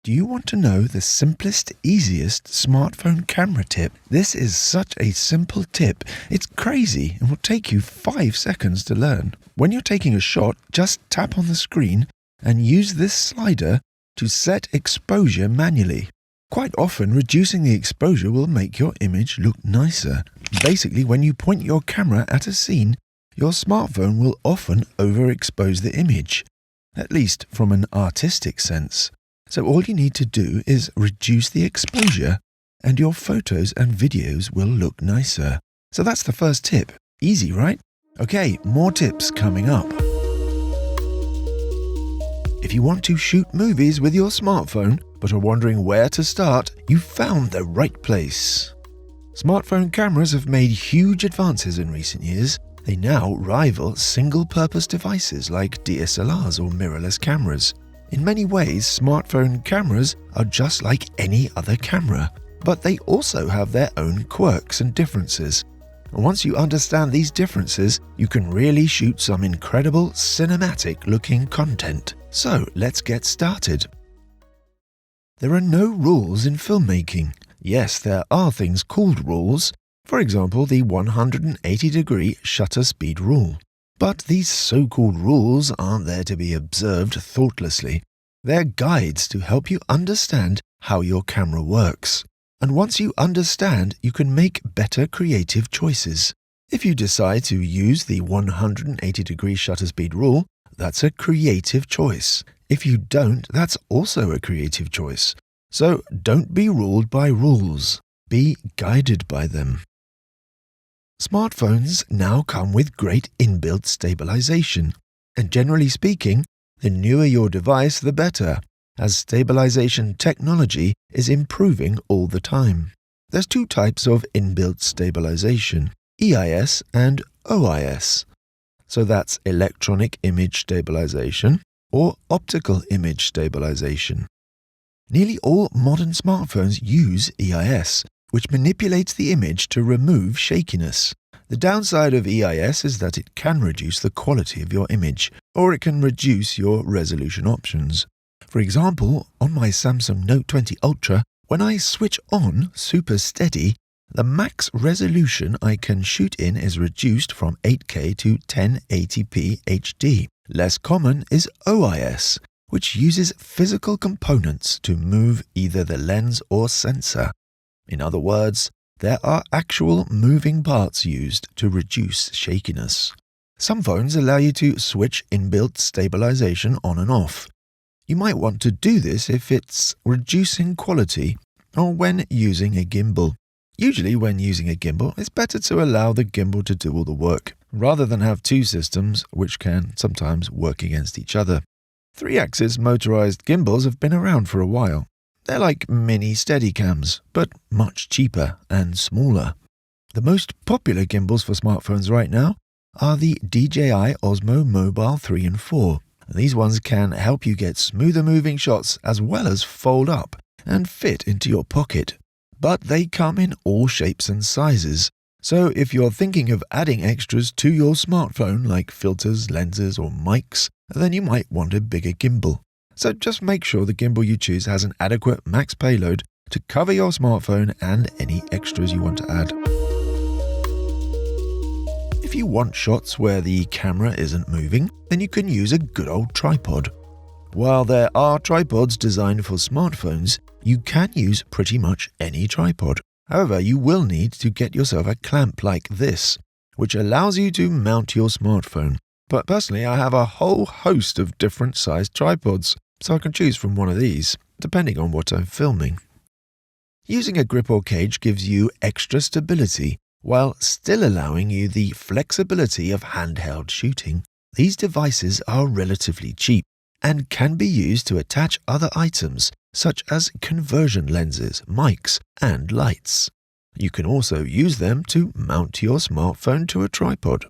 Do you want to know the simplest, easiest smartphone camera tip? This is such a simple tip. It's crazy and will take you 5 seconds to learn. When you're taking a shot, just tap on the screen and use this slider to set exposure manually. Quite often, reducing the exposure will make your image look nicer. Basically, when you point your camera at a scene, your smartphone will often overexpose the image, at least from an artistic sense. So all you need to do is reduce the exposure and your photos and videos will look nicer. So that's the first tip. Easy, right? Okay, more tips coming up. If you want to shoot movies with your smartphone but are wondering where to start, you've found the right place. Smartphone cameras have made huge advances in recent years. They now rival single-purpose devices like DSLRs or mirrorless cameras. In many ways, smartphone cameras are just like any other camera, but they also have their own quirks and differences. And once you understand these differences, you can really shoot some incredible cinematic-looking content. So let's get started. There are no rules in filmmaking. Yes, there are things called rules. For example, the 180-degree shutter speed rule. But these so-called rules aren't there to be observed thoughtlessly. They're guides to help you understand how your camera works. And once you understand, you can make better creative choices. If you decide to use the 180-degree shutter speed rule, that's a creative choice. If you don't, that's also a creative choice. So don't be ruled by rules. Be guided by them. Smartphones now come with great inbuilt stabilization, and generally speaking, the newer your device, the better, as stabilization technology is improving all the time. There's 2 types of inbuilt stabilization, EIS and OIS. So that's electronic image stabilization or optical image stabilization. Nearly all modern smartphones use EIS, which manipulates the image to remove shakiness. The downside of EIS is that it can reduce the quality of your image, or it can reduce your resolution options. For example, on my Samsung Note 20 Ultra, when I switch on Super Steady, the max resolution I can shoot in is reduced from 8K to 1080p HD. Less common is OIS, which uses physical components to move either the lens or sensor. In other words, there are actual moving parts used to reduce shakiness. Some phones allow you to switch inbuilt stabilization on and off. You might want to do this if it's reducing quality or when using a gimbal. Usually when using a gimbal, it's better to allow the gimbal to do all the work, rather than have 2 systems which can sometimes work against each other. 3-axis motorized gimbals have been around for a while. They're like mini Steadicams, but much cheaper and smaller. The most popular gimbals for smartphones right now are the DJI Osmo Mobile 3 and 4. These ones can help you get smoother moving shots as well as fold up and fit into your pocket. But they come in all shapes and sizes. So if you're thinking of adding extras to your smartphone like filters, lenses or mics, then you might want a bigger gimbal. So just make sure the gimbal you choose has an adequate max payload to cover your smartphone and any extras you want to add. If you want shots where the camera isn't moving, then you can use a good old tripod. While there are tripods designed for smartphones, you can use pretty much any tripod. However, you will need to get yourself a clamp like this, which allows you to mount your smartphone. But personally, I have a whole host of different sized tripods, so I can choose from one of these, depending on what I'm filming. Using a grip or cage gives you extra stability, while still allowing you the flexibility of handheld shooting. These devices are relatively cheap and can be used to attach other items, such as conversion lenses, mics, and lights. You can also use them to mount your smartphone to a tripod.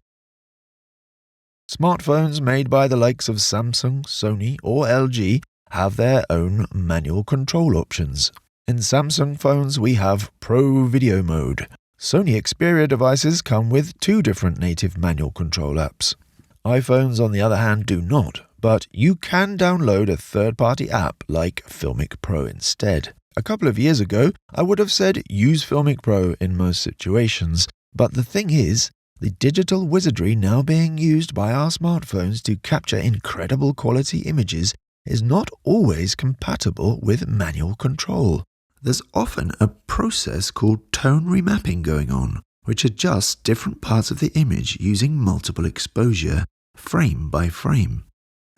Smartphones made by the likes of Samsung, Sony, or LG have their own manual control options. In Samsung phones, we have Pro Video Mode. Sony Xperia devices come with 2 different native manual control apps. iPhones, on the other hand, do not, but you can download a third-party app like Filmic Pro instead. A couple of years ago, I would have said use Filmic Pro in most situations, but the thing is, the digital wizardry now being used by our smartphones to capture incredible quality images is not always compatible with manual control. There's often a process called tone remapping going on, which adjusts different parts of the image using multiple exposure, frame by frame.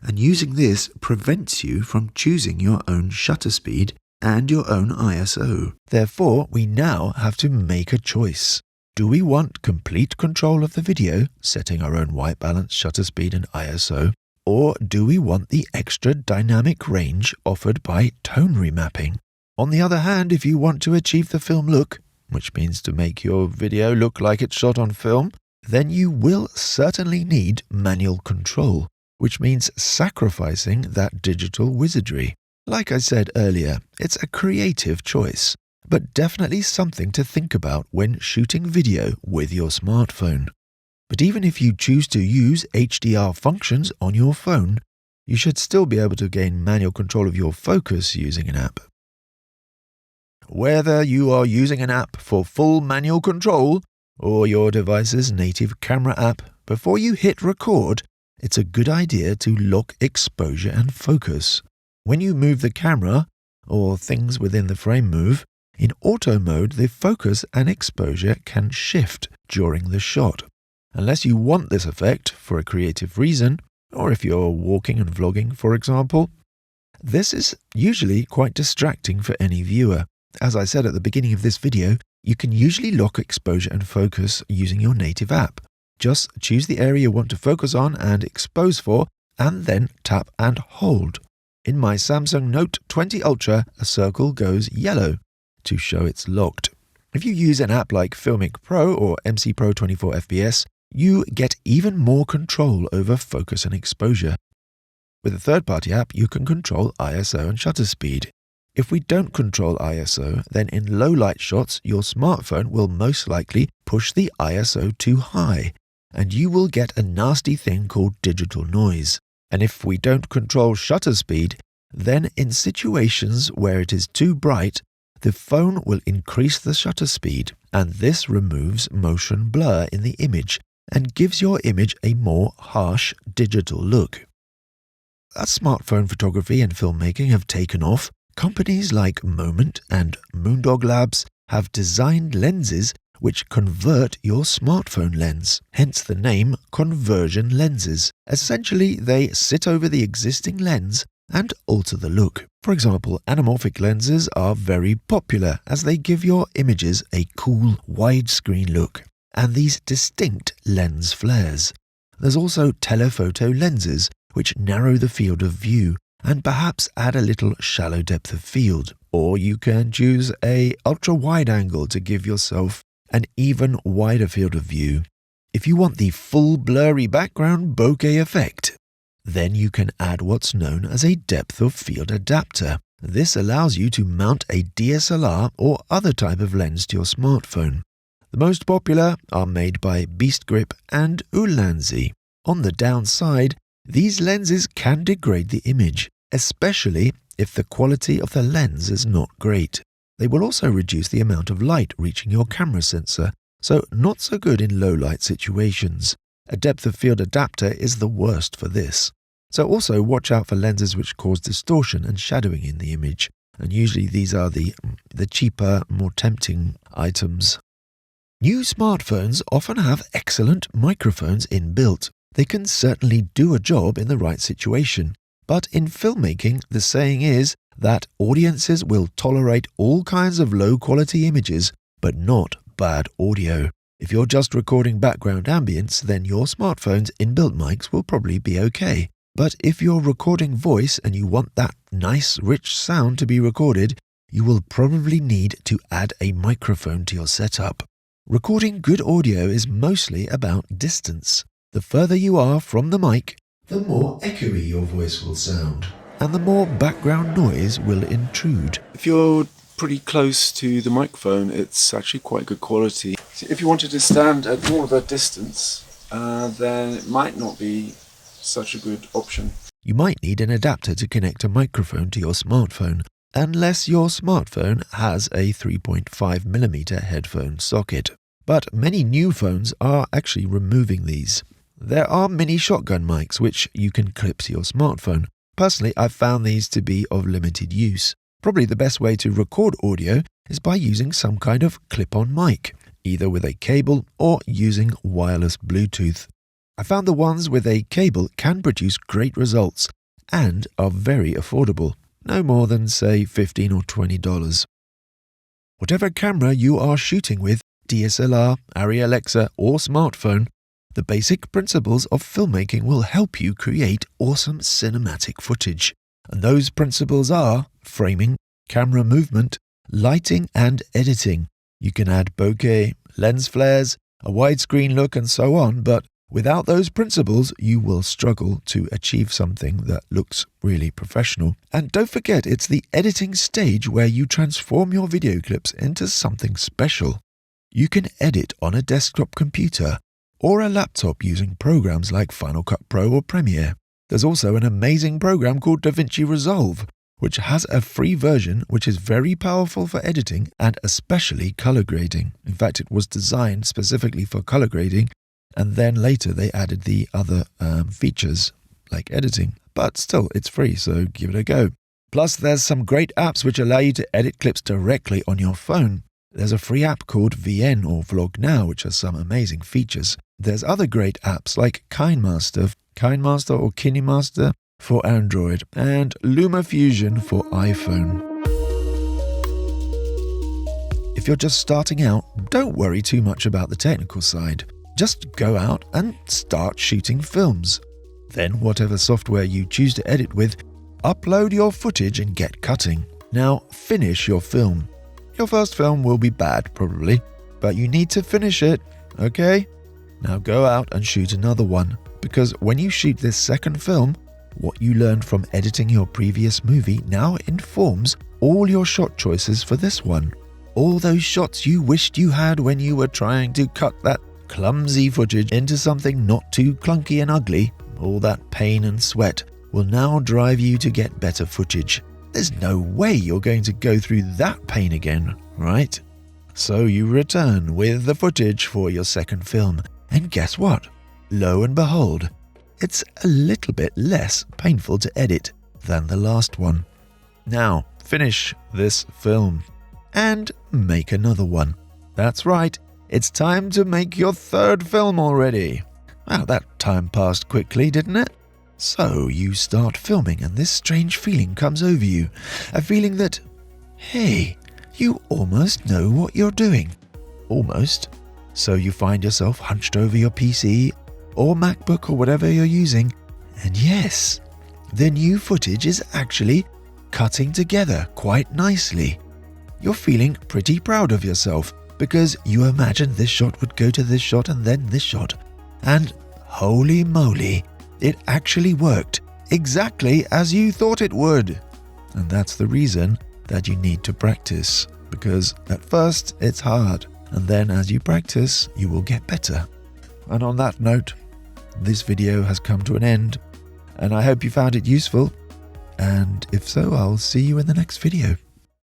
And using this prevents you from choosing your own shutter speed and your own ISO. Therefore, we now have to make a choice. Do we want complete control of the video, setting our own white balance, shutter speed and ISO, or do we want the extra dynamic range offered by tone remapping? On the other hand, if you want to achieve the film look, which means to make your video look like it's shot on film, then you will certainly need manual control, which means sacrificing that digital wizardry. Like I said earlier, it's a creative choice, but definitely something to think about when shooting video with your smartphone. But even if you choose to use HDR functions on your phone, you should still be able to gain manual control of your focus using an app. Whether you are using an app for full manual control or your device's native camera app, before you hit record, it's a good idea to lock exposure and focus. When you move the camera, or things within the frame move, in auto mode the focus and exposure can shift during the shot. Unless you want this effect for a creative reason, or if you're walking and vlogging, for example, this is usually quite distracting for any viewer. As I said at the beginning of this video, you can usually lock exposure and focus using your native app. Just choose the area you want to focus on and expose for, and then tap and hold. In my Samsung Note 20 Ultra, a circle goes yellow to show it's locked. If you use an app like Filmic Pro or MC Pro 24fps, you get even more control over focus and exposure. With a third-party app, you can control ISO and shutter speed. If we don't control ISO, then in low-light shots, your smartphone will most likely push the ISO too high, and you will get a nasty thing called digital noise. And if we don't control shutter speed, then in situations where it is too bright, the phone will increase the shutter speed, and this removes motion blur in the image and gives your image a more harsh digital look. As smartphone photography and filmmaking have taken off, companies like Moment and Moondog Labs have designed lenses which convert your smartphone lens, hence the name conversion lenses. Essentially, they sit over the existing lens and alter the look. For example, anamorphic lenses are very popular as they give your images a cool, widescreen look, and these distinct lens flares. There's also telephoto lenses, which narrow the field of view and perhaps add a little shallow depth of field. Or you can choose a ultra-wide angle to give yourself an even wider field of view. If you want the full blurry background bokeh effect, then you can add what's known as a depth of field adapter. This allows you to mount a DSLR or other type of lens to your smartphone. The most popular are made by Beast Grip and Ulanzi. On the downside, these lenses can degrade the image, especially if the quality of the lens is not great. They will also reduce the amount of light reaching your camera sensor, so not so good in low light situations. A depth of field adapter is the worst for this. So also watch out for lenses which cause distortion and shadowing in the image, and usually these are the cheaper, more tempting items. New smartphones often have excellent microphones inbuilt. They can certainly do a job in the right situation. But in filmmaking, the saying is that audiences will tolerate all kinds of low-quality images, but not bad audio. If you're just recording background ambience, then your smartphone's inbuilt mics will probably be okay. But if you're recording voice and you want that nice, rich sound to be recorded, you will probably need to add a microphone to your setup. Recording good audio is mostly about distance. The further you are from the mic, the more echoey your voice will sound, and the more background noise will intrude. If you're pretty close to the microphone, it's actually quite good quality. So if you wanted to stand at more of a distance, then it might not be such a good option. You might need an adapter to connect a microphone to your smartphone, unless your smartphone has a 3.5mm headphone socket. But many new phones are actually removing these. There are mini shotgun mics which you can clip to your smartphone. Personally, I've found these to be of limited use. Probably the best way to record audio is by using some kind of clip-on mic, either with a cable or using wireless Bluetooth. I found the ones with a cable can produce great results and are very affordable, no more than say $15 or $20. Whatever camera you are shooting with, DSLR, Arri Alexa or smartphone, the basic principles of filmmaking will help you create awesome cinematic footage. And those principles are framing, camera movement, lighting and editing. You can add bokeh, lens flares, a widescreen look and so on, but without those principles, you will struggle to achieve something that looks really professional. And don't forget, it's the editing stage where you transform your video clips into something special. You can edit on a desktop computer or a laptop using programs like Final Cut Pro or Premiere. There's also an amazing program called DaVinci Resolve, which has a free version which is very powerful for editing and especially color grading. In fact, it was designed specifically for color grading, and then later they added the other features like editing. But still, it's free, so give it a go. Plus, there's some great apps which allow you to edit clips directly on your phone. There's a free app called VN or Vlog Now, which has some amazing features. There's other great apps like KineMaster or KineMaster for Android, and LumaFusion for iPhone. If you're just starting out, don't worry too much about the technical side. Just go out and start shooting films. Then, whatever software you choose to edit with, upload your footage and get cutting. Now, finish your film. Your first film will be bad, probably, but you need to finish it, okay? Now go out and shoot another one, because when you shoot this second film, what you learned from editing your previous movie now informs all your shot choices for this one. All those shots you wished you had when you were trying to cut that clumsy footage into something not too clunky and ugly, all that pain and sweat will now drive you to get better footage. There's no way you're going to go through that pain again, right? So you return with the footage for your second film, and guess what? Lo and behold, it's a little bit less painful to edit than the last one. Now, finish this film and make another one. That's right, it's time to make your third film already. Wow, that time passed quickly, didn't it? So you start filming and this strange feeling comes over you. A feeling that, hey, you almost know what you're doing. Almost. So you find yourself hunched over your PC or MacBook or whatever you're using. And yes, the new footage is actually cutting together quite nicely. You're feeling pretty proud of yourself because you imagined this shot would go to this shot and then this shot. And holy moly, it actually worked exactly as you thought it would. And that's the reason that you need to practice, because at first it's hard, and then as you practice, you will get better. And on that note, this video has come to an end, and I hope you found it useful. And if so, I'll see you in the next video.